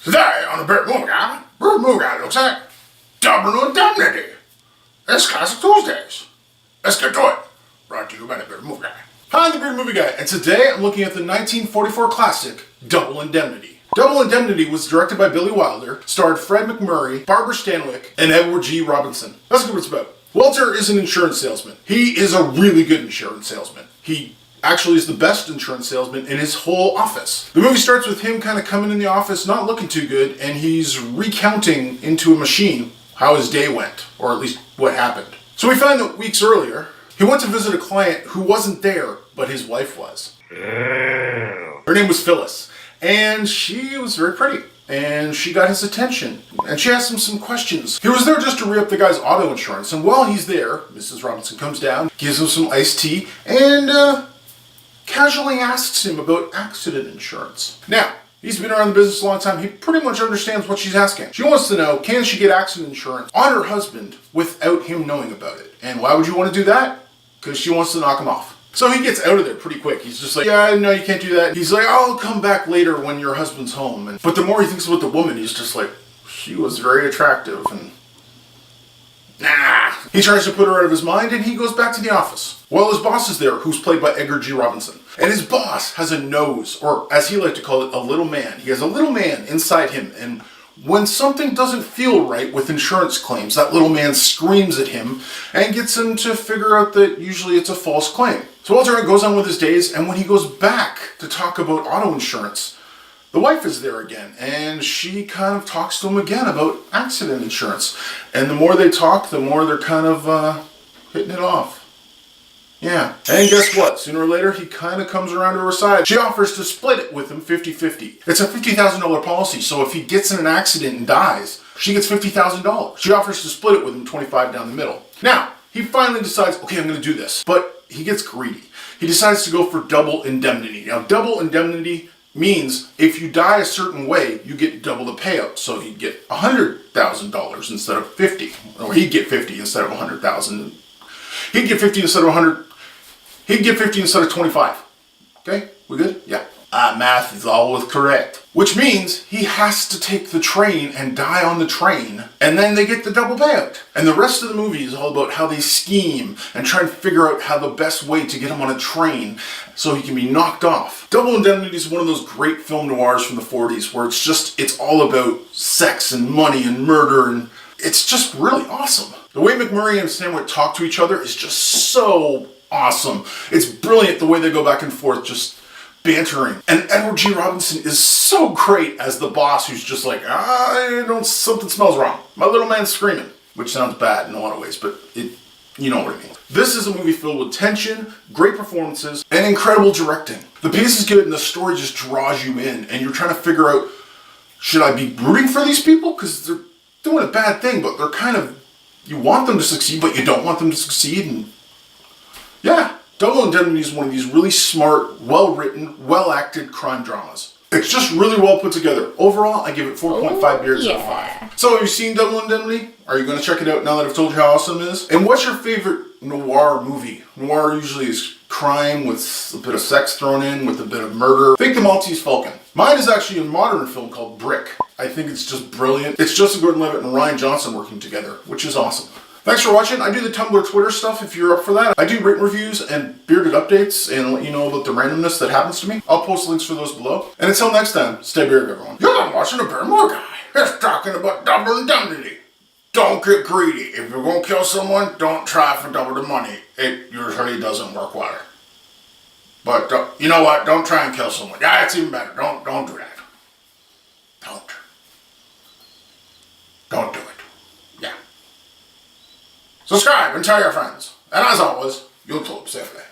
Today on the Beer Movie Guy looks at Double Indemnity. It's Classic Tuesdays. Let's get to it. Brought to you by the Beer Movie Guy. Hi, I'm the Beer Movie Guy, and today I'm looking at the 1944 classic, Double Indemnity. Double Indemnity was directed by Billy Wilder, starred Fred MacMurray, Barbara Stanwyck, and Edward G. Robinson. Let's get what it's about. Walter is an insurance salesman. He is a really good insurance salesman. He actually is the best insurance salesman in his whole office. The movie starts with him kind of coming in the office not looking too good, and he's recounting into a machine how his day went, or at least what happened. So we find that weeks earlier, he went to visit a client who wasn't there, but his wife was. Her name was Phyllis, and she was very pretty. And she got his attention, and she asked him some questions. He was there just to re-up the guy's auto insurance, and while he's there, Mrs. Robinson comes down, gives him some iced tea, and casually asks him about accident insurance. Now, he's been around the business a long time. He pretty much understands what she's asking. She wants to know, can she get accident insurance on her husband without him knowing about it? And why would you want to do that? Because she wants to knock him off. So he gets out of there pretty quick. He's just like, yeah, no, you can't do that. He's like, I'll come back later when your husband's home. But the more he thinks about the woman, he's just like, she was very attractive, and nah. He tries to put her out of his mind, and he goes back to the office. While his boss is there, who's played by Edward G. Robinson. And his boss has a nose, or as he liked to call it, a little man. He has a little man inside him, and when something doesn't feel right with insurance claims, that little man screams at him and gets him to figure out that usually it's a false claim. So Walter goes on with his days, and when he goes back to talk about auto insurance, the wife is there again, and she kind of talks to him again about accident insurance. And the more they talk, the more they're kind of hitting it off. Yeah. And guess what? Sooner or later, he kind of comes around to her side. She offers to split it with him 50-50. It's a $50,000 policy, so if he gets in an accident and dies, she gets $50,000. She offers to split it with him 25 down the middle. Now, he finally decides, okay, I'm going to do this. But he gets greedy. He decides to go for double indemnity. Now, double indemnity means if you die a certain way, you get double the payout. So he'd get $100,000 instead of 50. Or he'd get 50 instead of 100,000. He'd get 50 instead of 100. He'd get 50 instead of 25. Okay, we good? Yeah. Math is always correct. Which means he has to take the train and die on the train, and then they get the double payout. And the rest of the movie is all about how they scheme and try and figure out how the best way to get him on a train so he can be knocked off. Double Indemnity is one of those great film noirs from the 40s where it's all about sex and money and murder, and it's just really awesome. The way MacMurray and Stanwyck talk to each other is just so awesome. It's brilliant the way they go back and forth, just bantering. And Edward G. Robinson is so great as the boss who's just like, something smells wrong. My little man's screaming. Which sounds bad in a lot of ways, but you know what I mean. This is a movie filled with tension, great performances, and incredible directing. The pace is good and the story just draws you in, and you're trying to figure out, should I be rooting for these people? Because they're doing a bad thing, but they're kind of, you want them to succeed, but you don't want them to succeed, and yeah. Double Indemnity is one of these really smart, well-written, well-acted crime dramas. It's just really well put together. Overall, I give it 4.5 beers out of 5. So have you seen Double Indemnity? Are you going to check it out now that I've told you how awesome it is? And what's your favorite noir movie? Noir usually is crime with a bit of sex thrown in, with a bit of murder. Think The Maltese Falcon. Mine is actually a modern film called Brick. I think it's just brilliant. It's Joseph Gordon-Levitt and Rian Johnson working together, which is awesome. Thanks for watching. I do the Tumblr, Twitter stuff if you're up for that. I do written reviews and bearded updates and let you know about the randomness that happens to me. I'll post links for those below. And until next time, stay bearded, everyone. You're watching the Bear More Guy. It's talking about double indemnity. Don't get greedy. If you're going to kill someone, don't try for double the money. It usually doesn't work well. But you know what? Don't try and kill someone. Yeah, it's even better. Don't do that. Don't do it. Yeah. Subscribe and tell your friends. And as always, you'll talk safely.